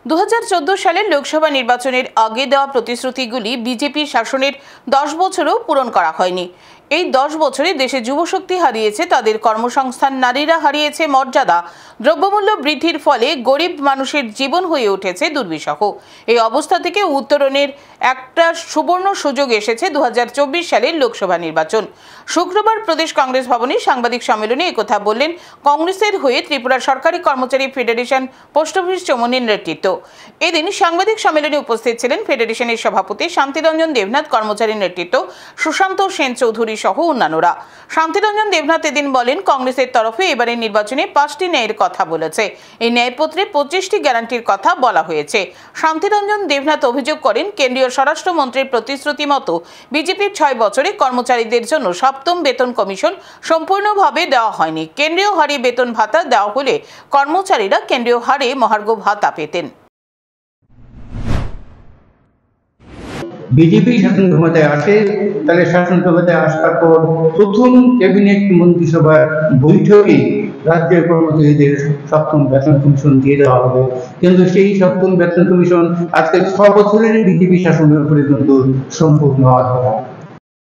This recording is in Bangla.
2014 সালের লোকসভা নির্বাচনের আগে দেওয়া প্রতিশ্রুতিগুলি বিজেপি শাসনের 10 বছরও পূরণ করা হয়নি। এই 10 বছরে দেশে যুবশক্তি হারিয়েছে তাদের কর্মসংস্থান, নারীরা হারিয়েছে মর্যাদা, দ্রব্যমূল্য বৃদ্ধির ফলে গরিব মানুষের জীবন হয়ে উঠেছে দুর্বিষহ। এই অবস্থা থেকে উত্তরণের একটা সুবর্ণ সুযোগ এসেছে 2024 সালের লোকসভা নির্বাচন। শুক্রবার প্রদেশ কংগ্রেস ভবনে সাংবাদিক সম্মেলনে একথা বললেন কংগ্রেসের হয়ে ত্রিপুরা সরকারি কর্মচারী ফেডারেশন পোস্ট অফিস চমনির নেতৃত্ব। এদিন সাংবাদিক সম্মেলনে উপস্থিত ছিলেন ফেডারেশনের সভাপতি শান্তিরঞ্জন দেবনাথ, কর্মচারী নেতৃত্ব সুশান্ত সেন চৌধুরী সহ অন্যান্যরা। শান্তিরঞ্জন দেবনাথ এদিন বলেন, কংগ্রেসের তরফে এবারের নির্বাচনে 5টি ন্যায়ের কথা বলেছে। এই ন্যায়পত্রে 25টি গ্যারান্টির কথা বলা হয়েছে। শান্তিরঞ্জন দেবনাথ অভিযোগ করেন, কেন্দ্রীয় স্বরাষ্ট্রমন্ত্রীর প্রতিশ্রুতি মতো বিজেপির 6 বছরে কর্মচারীদের জন্য 7ম বেতন কমিশন সম্পূর্ণভাবে দেওয়া হয়নি। কেন্দ্রীয় হারে বেতন ভাতা দেওয়া হলে কর্মচারীরা কেন্দ্রীয় হারে মহার্ঘ ভাতা পেতেন। বিজেপি শাসন ক্ষমতায় আসে, তাহলে শাসন ক্ষমতায় আসার পর প্রথম ক্যাবিনেট মন্ত্রিসভার বৈঠকে রাজ্যের কর্মচারীদের 7ম বেতন কমিশন দিয়ে দেওয়া হবে। কিন্তু সেই 7ম বেতন কমিশন আজকে 6 বছরের বিজেপি শাসনের পর্যন্ত সম্পূর্ণ হয়।